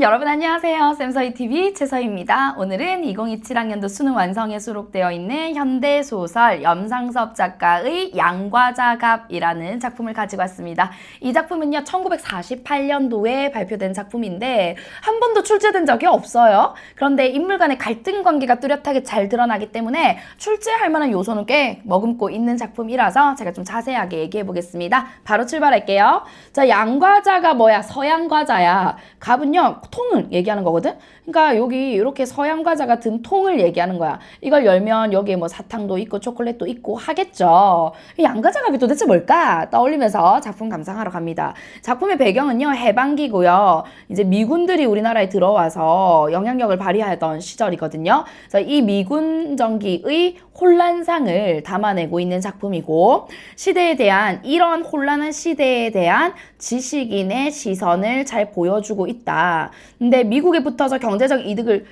여러분 안녕하세요. 쌤서희TV 최서희입니다. 오늘은 2027학년도 수능 완성에 수록되어 있는 현대소설 염상섭 작가의 양과자갑이라는 작품을 가지고 왔습니다. 이 작품은요 1948년도에 발표된 작품인데 한 번도 출제된 적이 없어요. 그런데 인물 간의 갈등 관계가 뚜렷하게 잘 드러나기 때문에 출제할 만한 요소는 꽤 머금고 있는 작품이라서 제가 좀 자세하게 얘기해 보겠습니다. 바로 출발할게요. 자, 양과자가 뭐야? 서양과자야. 갑은요 통을 얘기하는 거거든. 그러니까 여기 이렇게 서양과자 같은 통을 얘기하는 거야. 이걸 열면 여기에 뭐 사탕도 있고 초콜릿도 있고 하겠죠. 양과자갑이 도대체 뭘까 떠올리면서 작품 감상하러 갑니다. 작품의 배경은요 해방기고요. 이제 미군들이 우리나라에 들어와서 영향력을 발휘하던 시절이거든요. 이 미군 정기의 혼란상을 담아내고 있는 작품이고, 시대에 대한 이런 혼란한 시대에 대한 지식인의 시선을 잘 보여주고 있다. 근데 미국에 붙어서 경제적 이득을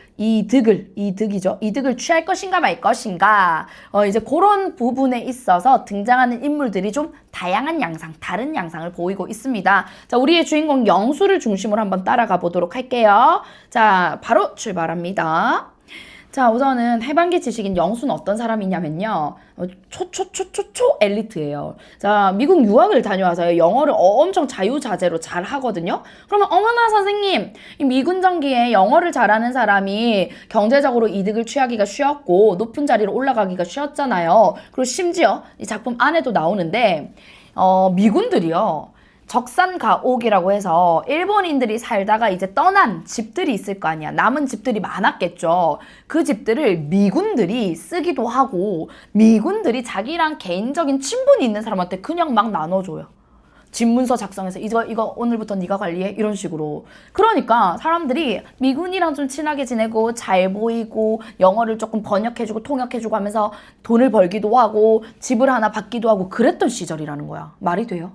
취할 것인가 말 것인가, 이제 그런 부분에 있어서 등장하는 인물들이 좀 다양한 양상, 다른 양상을 보이고 있습니다. 자, 우리의 주인공 영수를 중심으로 한번 따라가 보도록 할게요. 자, 바로 출발합니다. 자, 우선은 해방기 지식인 영수는 어떤 사람이냐면요. 초 엘리트예요. 자, 미국 유학을 다녀와서 영어를 엄청 자유자재로 잘 하거든요. 그러면 어머나 선생님, 이 미군 정기에 영어를 잘하는 사람이 경제적으로 이득을 취하기가 쉬웠고 높은 자리로 올라가기가 쉬웠잖아요. 그리고 심지어 이 작품 안에도 나오는데 미군들이요. 적산가옥이라고 해서 일본인들이 살다가 이제 떠난 집들이 있을 거 아니야. 남은 집들이 많았겠죠. 그 집들을 미군들이 쓰기도 하고 미군들이 자기랑 개인적인 친분이 있는 사람한테 그냥 막 나눠줘요. 집문서 작성해서 이거 오늘부터 네가 관리해 이런 식으로. 그러니까 사람들이 미군이랑 좀 친하게 지내고 잘 보이고 영어를 조금 번역해주고 통역해주고 하면서 돈을 벌기도 하고 집을 하나 받기도 하고 그랬던 시절이라는 거야. 말이 돼요?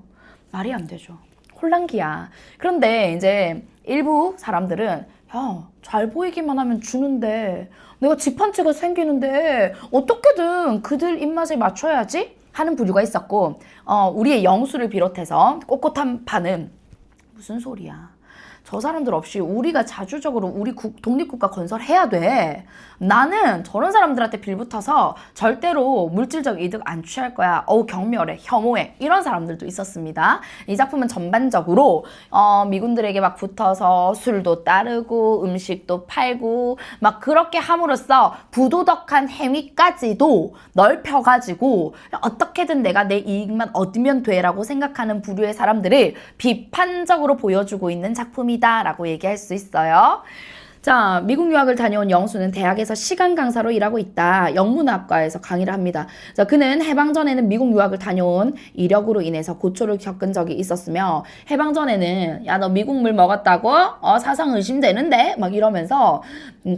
말이 안 되죠. 혼란기야. 그런데 이제 일부 사람들은 야, 잘 보이기만 하면 주는데 내가 집 한 채가 생기는데 어떻게든 그들 입맛에 맞춰야지 하는 부류가 있었고, 우리의 영수를 비롯해서 꼿꼿한 파는 무슨 소리야. 저 사람들 없이 우리가 자주적으로 우리 독립국가 건설해야 돼. 나는 저런 사람들한테 빌붙어서 절대로 물질적 이득 안 취할 거야. 경멸해, 혐오해. 이런 사람들도 있었습니다. 이 작품은 전반적으로 미군들에게 막 붙어서 술도 따르고 음식도 팔고 막 그렇게 함으로써 부도덕한 행위까지도 넓혀가지고 어떻게든 내가 내 이익만 얻으면 돼라고 생각하는 부류의 사람들을 비판적으로 보여주고 있는 작품이 라고 얘기할 수 있어요. 자, 미국 유학을 다녀온 영수는 대학에서 시간 강사로 일하고 있다. 영문학과에서 강의를 합니다. 자, 그는 해방 전에는 미국 유학을 다녀온 이력으로 인해서 고초를 겪은 적이 있었으며, 해방 전에는 야, 너 미국 물 먹었다고? 사상 의심되는데? 막 이러면서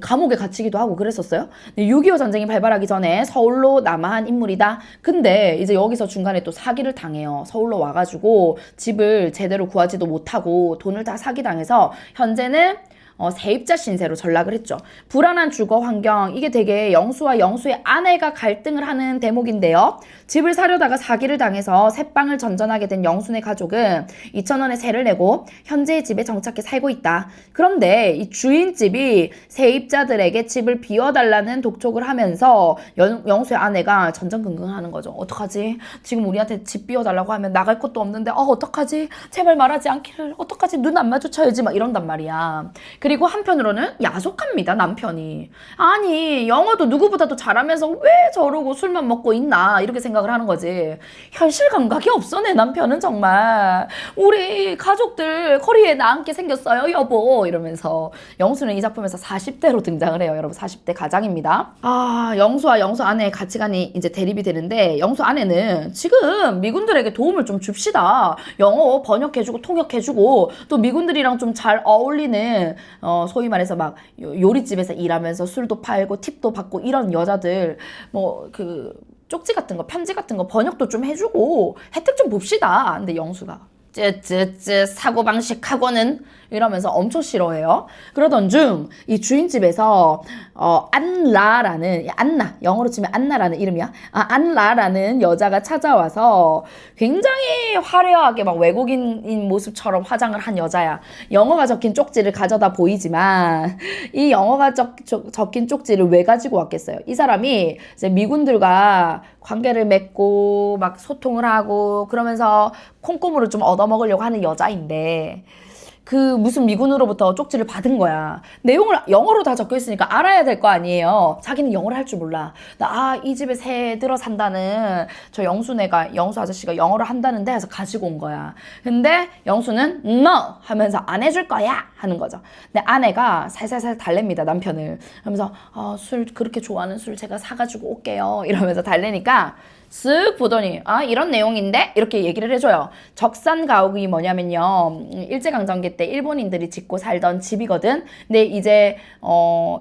감옥에 갇히기도 하고 그랬었어요. 6.25 전쟁이 발발하기 전에 서울로 남아한 인물이다. 근데 이제 여기서 중간에 또 사기를 당해요. 서울로 와가지고 집을 제대로 구하지도 못하고 돈을 다 사기당해서 현재는 세입자 신세로 전락을 했죠. 불안한 주거 환경, 이게 되게 영수와 영수의 아내가 갈등을 하는 대목인데요. 집을 사려다가 사기를 당해서 새방을 전전하게 된 영수네 가족은 2,000원의 세를 내고 현재의 집에 정착해 살고 있다. 그런데 이 주인집이 세입자들에게 집을 비워달라는 독촉을 하면서 영수의 아내가 전전긍긍하는 거죠. 어떡하지? 지금 우리한테 집 비워달라고 하면 나갈 곳도 없는데 어떡하지? 제발 말하지 않기를. 어떡하지? 눈 안 마주쳐야지. 막 이런단 말이야. 그리고 한편으로는 야속합니다, 남편이. 아니, 영어도 누구보다도 잘하면서 왜 저러고 술만 먹고 있나 이렇게 생각을 하는 거지. 현실 감각이 없어, 내 남편은 정말. 우리 가족들 거리에 나앉게 생겼어요, 여보. 이러면서. 영수는 이 작품에서 40대로 등장을 해요. 여러분, 40대 가장입니다. 영수와 영수 아내의 가치관이 이제 대립이 되는데, 영수 아내는 지금 미군들에게 도움을 좀 줍시다. 영어 번역해주고 통역해주고 또 미군들이랑 좀 잘 어울리는 소위 말해서 막 요리집에서 일하면서 술도 팔고 팁도 받고 이런 여자들 쪽지 같은 거, 편지 같은 거 번역도 좀 해주고 혜택 좀 봅시다. 근데 영수가 사고방식하고는 이러면서 엄청 싫어해요. 그러던 중 이 주인집에서 안라라는 안나 영어로 치면 안나라는 이름이야. 안라라는 여자가 찾아와서 굉장히 화려하게 막 외국인인 모습처럼 화장을 한 여자야. 영어가 적힌 쪽지를 가져다 보이지만 이 영어가 적힌 쪽지를 왜 가지고 왔겠어요? 이 사람이 이제 미군들과 관계를 맺고 막 소통을 하고 그러면서 콩고물을 좀 얻어먹으려고 하는 여자인데 그 무슨 미군으로부터 쪽지를 받은 거야. 내용을 영어로 다 적혀 있으니까 알아야 될 거 아니에요. 자기는 영어를 할 줄 몰라. 이 집에 새 들어 산다는 저 영수 아저씨가 영어를 한다는데 해서 가지고 온 거야. 근데 영수는 no 하면서 안 해줄 거야 하는 거죠. 근데 아내가 살살살 달랩니다, 남편을. 하면서 술 그렇게 좋아하는 술 제가 사가지고 올게요 이러면서 달래니까 쓱 보더니 이런 내용인데? 이렇게 얘기를 해줘요. 적산가옥이 뭐냐면요, 일제강점기 때 일본인들이 짓고 살던 집이거든. 근데 이제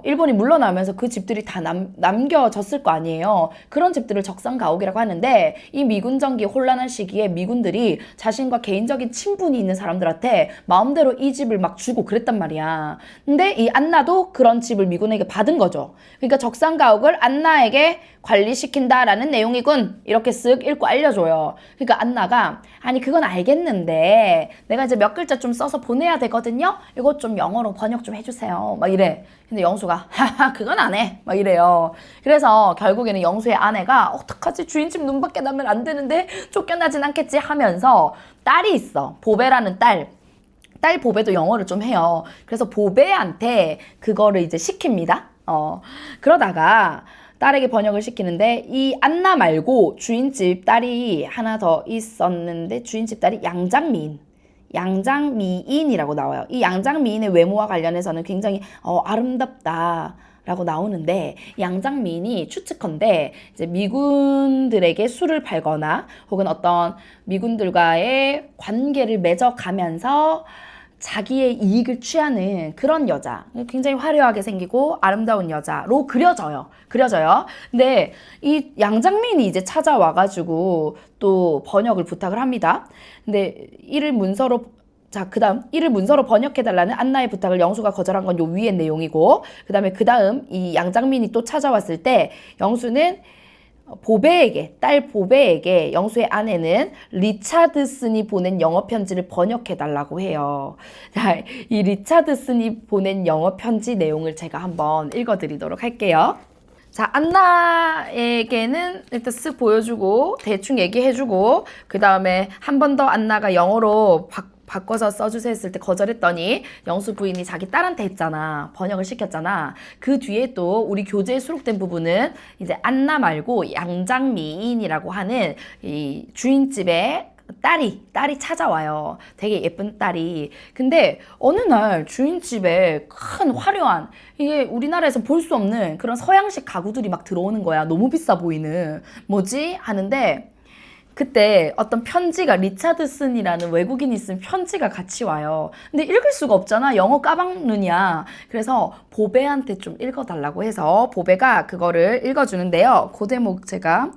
일본이 물러나면서 그 집들이 다 남겨졌을 거 아니에요. 그런 집들을 적산가옥이라고 하는데, 이 미군정기 혼란한 시기에 미군들이 자신과 개인적인 친분이 있는 사람들한테 마음대로 이 집을 막 주고 그랬단 말이야. 근데 이 안나도 그런 집을 미군에게 받은 거죠. 그러니까 적산가옥을 안나에게 관리시킨다라는 내용이군. 이렇게 쓱 읽고 알려줘요. 그러니까 안나가 아니 그건 알겠는데 내가 이제 몇 글자 좀 써서 보내야 되거든요. 이거 좀 영어로 번역 좀 해주세요. 막 이래. 근데 영수가 하하 그건 안 해. 막 이래요. 그래서 결국에는 영수의 아내가 어떡하지 주인집 눈밖에 나면 안 되는데 쫓겨나진 않겠지 하면서 딸이 있어. 보배라는 딸 보배도 영어를 좀 해요. 그래서 보배한테 그거를 이제 시킵니다. 그러다가 딸에게 번역을 시키는데 이 안나 말고 주인집 딸이 하나 더 있었는데 주인집 딸이 양장미인이라고 나와요. 이 양장미인의 외모와 관련해서는 굉장히 아름답다라고 나오는데 양장미인이 추측컨대 이제 미군들에게 술을 팔거나 혹은 어떤 미군들과의 관계를 맺어가면서 자기의 이익을 취하는 그런 여자, 굉장히 화려하게 생기고 아름다운 여자로 그려져요. 근데 이 양장민이 이제 찾아와가지고 또 번역을 부탁을 합니다. 근데 이를 문서로 번역해달라는 안나의 부탁을 영수가 거절한 건 요 위의 내용이고, 그 다음 이 양장민이 또 찾아왔을 때 영수는 딸 보배에게 영수의 아내는 리차드슨이 보낸 영어 편지를 번역해달라고 해요. 자, 이 리차드슨이 보낸 영어 편지 내용을 제가 한번 읽어드리도록 할게요. 자, 안나에게는 일단 쓱 보여주고 대충 얘기해주고 그 다음에 한 번 더 안나가 영어로 바꿔서 써주세요 했을 때 거절했더니 영수 부인이 자기 딸한테 했잖아. 번역을 시켰잖아. 그 뒤에 또 우리 교재에 수록된 부분은 이제 안나 말고 양장미인이라고 하는 이 주인집에 딸이 찾아와요. 되게 예쁜 딸이. 근데 어느 날 주인집에 큰 화려한 이게 우리나라에서 볼 수 없는 그런 서양식 가구들이 막 들어오는 거야. 너무 비싸 보이는. 뭐지? 하는데 그때 어떤 편지가 리차드슨이라는 외국인이 쓴 편지가 같이 와요. 근데 읽을 수가 없잖아. 영어 까방눈이야. 그래서 보배한테 좀 읽어달라고 해서 보배가 그거를 읽어주는데요. 그 대목 제가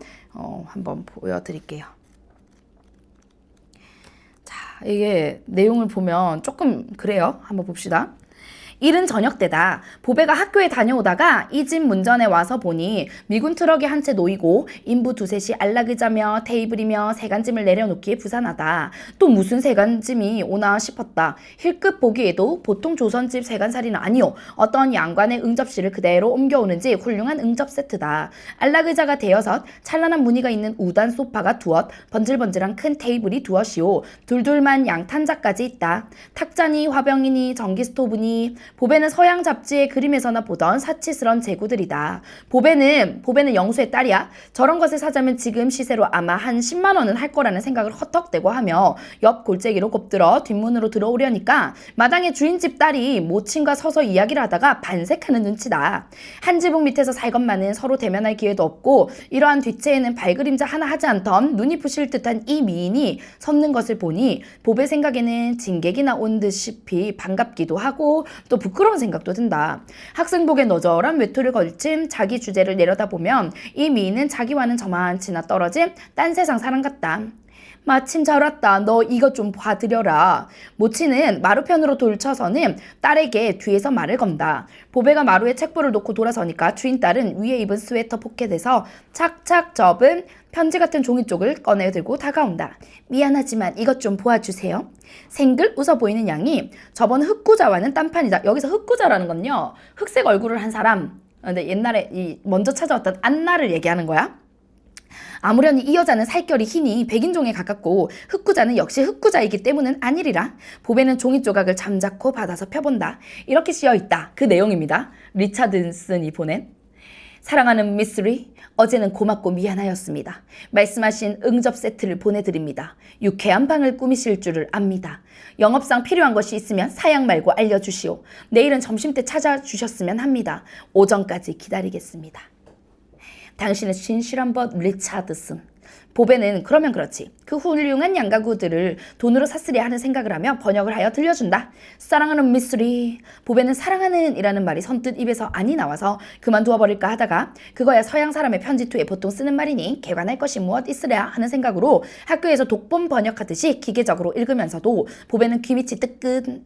한번 보여드릴게요. 자, 이게 내용을 보면 조금 그래요. 한번 봅시다. 이른 저녁 때다. 보배가 학교에 다녀오다가 이 집 문전에 와서 보니 미군 트럭이 한 채 놓이고 인부 두셋이 안락의자며 테이블이며 세간짐을 내려놓기에 부산하다. 또 무슨 세간짐이 오나 싶었다. 힐끗 보기에도 보통 조선집 세간살이는 아니오. 어떤 양관의 응접실을 그대로 옮겨오는지 훌륭한 응접 세트다. 안락의자가 대여섯, 찬란한 무늬가 있는 우단 소파가 두엇, 번질번질한 큰 테이블이 두엇이오. 둘둘만 양탄자까지 있다. 탁자니 화병이니 전기 스토브니. 보배는 서양 잡지의 그림에서나 보던 사치스런 재구들이다. 보배는 영수의 딸이야. 저런 것을 사자면 지금 시세로 아마 한 10만 원은 할 거라는 생각을 헛헛대고 하며 옆 골짜기로 곱들어 뒷문으로 들어오려니까 마당에 주인집 딸이 모친과 서서 이야기를 하다가 반색하는 눈치다. 한 지붕 밑에서 살것만은 서로 대면할 기회도 없고 이러한 뒷채에는 발그림자 하나 하지 않던 눈이 부실 듯한 이 미인이 섰는 것을 보니 보배 생각에는 진객이나 온 듯이 반갑기도 하고 또 부끄러운 생각도 든다. 학생복에 너저런 외투를 걸친 자기 주제를 내려다보면 이 미인은 자기와는 저만치나 떨어진 딴 세상 사람 같다. 마침 잘 왔다. 너 이것 좀 봐드려라. 모치는 마루편으로 돌쳐서는 딸에게 뒤에서 말을 건다. 보배가 마루에 책보를 놓고 돌아서니까 주인 딸은 위에 입은 스웨터 포켓에서 착착 접은 편지 같은 종이 쪽을 꺼내 들고 다가온다. 미안하지만 이것 좀 보아주세요. 생글 웃어 보이는 양이 저번 흑구자와는 딴판이다. 여기서 흑구자라는 건요, 흑색 얼굴을 한 사람. 근데 옛날에 먼저 찾아왔던 안나를 얘기하는 거야. 아무려니 이 여자는 살결이 희니 백인종에 가깝고 흑구자는 역시 흑구자이기 때문은 아니리라. 보배는 종이 조각을 잠자코 받아서 펴본다. 이렇게 씌어있다. 그 내용입니다. 리차드슨이 보낸. 사랑하는 미스리, 어제는 고맙고 미안하였습니다. 말씀하신 응접 세트를 보내드립니다. 유쾌한 방을 꾸미실 줄을 압니다. 영업상 필요한 것이 있으면 사양 말고 알려주시오. 내일은 점심때 찾아주셨으면 합니다. 오전까지 기다리겠습니다. 당신의 진실한 법 리차드슨. 보배는 그러면 그렇지. 그 훌륭한 양가구들을 돈으로 샀으려 하는 생각을 하며 번역을 하여 들려준다. 사랑하는 미스리. 보배는 사랑하는 이라는 말이 선뜻 입에서 안이 나와서 그만두어 버릴까 하다가 그거야 서양 사람의 편지투에 보통 쓰는 말이니 개관할 것이 무엇 있으랴 하는 생각으로 학교에서 독본 번역하듯이 기계적으로 읽으면서도 보배는 귀밑이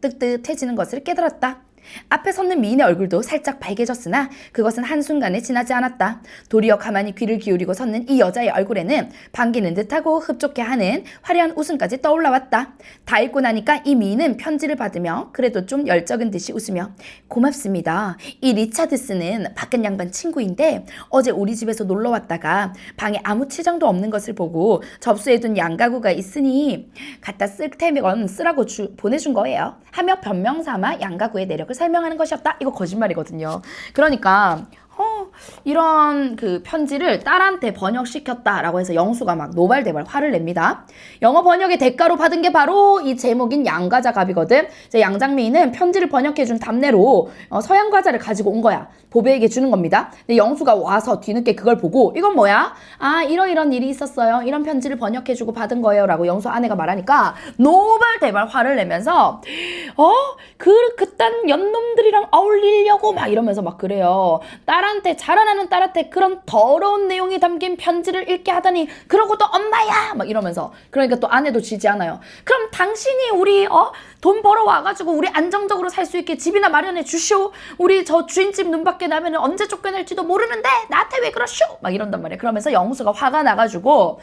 뜨뜻해지는 것을 깨달았다. 앞에 섰는 미인의 얼굴도 살짝 밝아졌으나 그것은 한순간에 지나지 않았다. 도리어 가만히 귀를 기울이고 섰는 이 여자의 얼굴에는 반기는 듯하고 흡족해 하는 화려한 웃음까지 떠올라왔다. 다 읽고 나니까 이 미인은 편지를 받으며 그래도 좀 열적은 듯이 웃으며 고맙습니다. 이 리차드슨은 밖은 양반 친구인데 어제 우리 집에서 놀러 왔다가 방에 아무 치장도 없는 것을 보고 접수해둔 양가구가 있으니 갖다 쓸 테면 쓰라고 보내준 거예요. 하며 변명삼아 양가구의 내력을 설명하는 것이었다. 이거 거짓말이거든요. 그러니까 이런 그 편지를 딸한테 번역시켰다라고 해서 영수가 막 노발대발 화를 냅니다. 영어 번역의 대가로 받은 게 바로 이 제목인 양과자갑이거든. 이제 양장미인은 편지를 번역해준 답례로 서양 과자를 가지고 온 거야. 보배에게 주는 겁니다. 근데 영수가 와서 뒤늦게 그걸 보고 이건 뭐야? 아, 이런 일이 있었어요. 이런 편지를 번역해주고 받은 거예요. 라고 영수 아내가 말하니까 노발대발 화를 내면서 그딴 연놈들이랑 어울리려고 막 이러면서 막 그래요. 딸한테 자라나는 딸한테 그런 더러운 내용이 담긴 편지를 읽게 하다니 그러고도 엄마야 막 이러면서. 그러니까 또 아내도 지지 않아요. 그럼 당신이 우리 돈 벌어 와가지고 우리 안정적으로 살 수 있게 집이나 마련해 주시오. 우리 저 주인집 눈밖에 나면 언제 쫓겨날지도 모르는데 나한테 왜 그러시오 막 이런단 말이야. 그러면서 영수가 화가 나가지고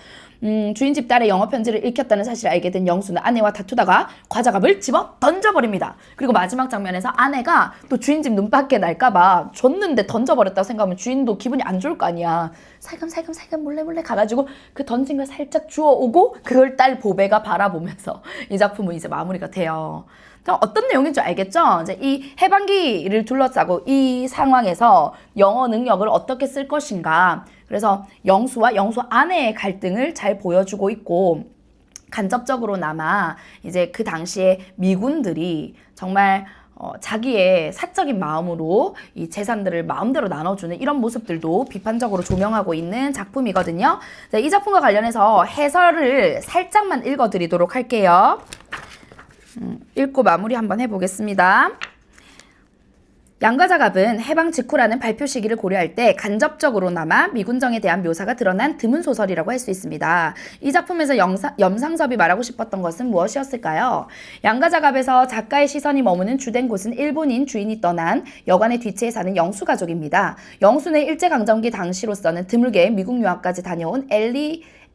주인집 딸의 영어 편지를 읽혔다는 사실을 알게 된 영수는 아내와 다투다가 과자갑을 집어 던져버립니다. 그리고 마지막 장면에서 아내가 또 주인집 눈밖에 날까봐 줬는데 던져버렸다고 생각하면 주인도 기분이 안 좋을 거 아니야. 살금살금 몰래 가가지고 그 던진 걸 살짝 주워오고 그걸 딸 보배가 바라보면서 이 작품은 이제 마무리가 돼요. 어떤 내용인지 알겠죠? 이제 이 해방기를 둘러싸고 이 상황에서 영어 능력을 어떻게 쓸 것인가. 그래서 영수와 영수 아내의 갈등을 잘 보여주고 있고, 간접적으로나마 이제 그 당시에 미군들이 정말 자기의 사적인 마음으로 이 재산들을 마음대로 나눠주는 이런 모습들도 비판적으로 조명하고 있는 작품이거든요. 이 작품과 관련해서 해설을 살짝만 읽어드리도록 할게요. 읽고 마무리 한번 해보겠습니다. 양과자갑은 해방 직후라는 발표 시기를 고려할 때 간접적으로나마 미군정에 대한 묘사가 드러난 드문 소설이라고 할 수 있습니다. 이 작품에서 염상섭이 말하고 싶었던 것은 무엇이었을까요? 양과자갑에서 작가의 시선이 머무는 주된 곳은 일본인 주인이 떠난 여관의 뒤치에 사는 영수 가족입니다. 영수는 일제강점기 당시로서는 드물게 미국 유학까지 다녀온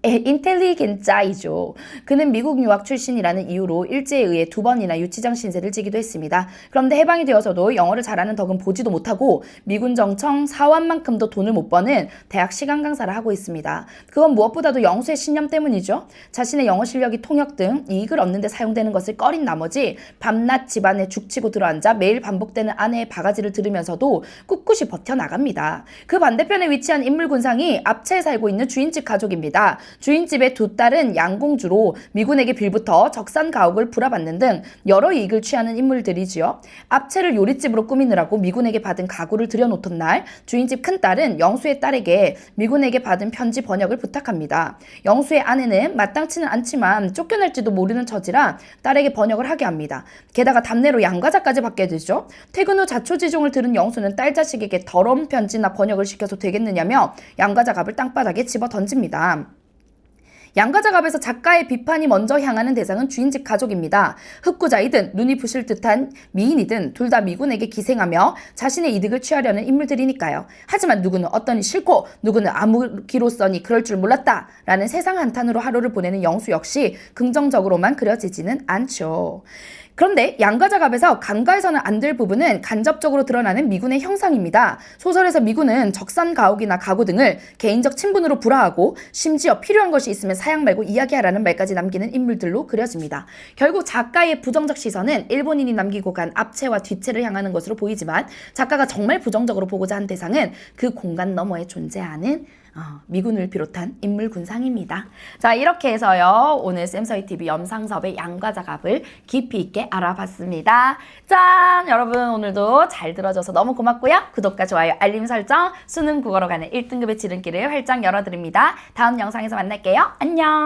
인텔리겐짜이죠. 그는 미국 유학 출신이라는 이유로 일제에 의해 2번이나 유치장 신세를 지기도 했습니다. 그런데 해방이 되어서도 영어를 잘하는 덕은 보지도 못하고 미군 정청 사원만큼도 돈을 못 버는 대학 시간 강사를 하고 있습니다. 그건 무엇보다도 영수의 신념 때문이죠. 자신의 영어 실력이 통역 등 이익을 얻는 데 사용되는 것을 꺼린 나머지 밤낮 집안에 죽치고 들어앉아 매일 반복되는 아내의 바가지를 들으면서도 꿋꿋이 버텨나갑니다. 그 반대편에 위치한 인물 군상이 압체에 살고 있는 주인집 가족입니다. 주인집의 두 딸은 양공주로 미군에게 빌부터 적산 가옥을 불화받는 등 여러 이익을 취하는 인물들이지요. 압체를 요릿집으로 꾸미느라고 미군에게 받은 가구를 들여놓던 날 주인집 큰딸은 영수의 딸에게 미군에게 받은 편지 번역을 부탁합니다. 영수의 아내는 마땅치는 않지만 쫓겨날지도 모르는 처지라 딸에게 번역을 하게 합니다. 게다가 답례로 양과자까지 받게 되죠. 퇴근 후 자초지종을 들은 영수는 딸 자식에게 더러운 편지나 번역을 시켜서 되겠느냐며 양과자갑을 땅바닥에 집어 던집니다. 양가작업에서 작가의 비판이 먼저 향하는 대상은 주인집 가족입니다. 흑구자이든 눈이 부실 듯한 미인이든 둘 다 미군에게 기생하며 자신의 이득을 취하려는 인물들이니까요. 하지만 누구는 어떠니 싫고 누구는 암흑기로서니 그럴 줄 몰랐다 라는 세상 한탄으로 하루를 보내는 영수 역시 긍정적으로만 그려지지는 않죠. 그런데 양가작업에서 간가에서는 안 될 부분은 간접적으로 드러나는 미군의 형상입니다. 소설에서 미군은 적산가옥이나 가구 등을 개인적 친분으로 불화하고 심지어 필요한 것이 있으면 사양 말고 이야기하라는 말까지 남기는 인물들로 그려집니다. 결국 작가의 부정적 시선은 일본인이 남기고 간 앞체와 뒤체를 향하는 것으로 보이지만 작가가 정말 부정적으로 보고자 한 대상은 그 공간 너머에 존재하는 미군을 비롯한 인물 군상입니다. 자, 이렇게 해서요 오늘 쌤서희TV 염상섭의 양가작업을 깊이 있게 알아봤습니다. 짠! 여러분 오늘도 잘 들어줘서 너무 고맙고요. 구독과 좋아요, 알림 설정, 수능 국어로 가는 1등급의 지름길을 활짝 열어드립니다. 다음 영상에서 만날게요. 안녕!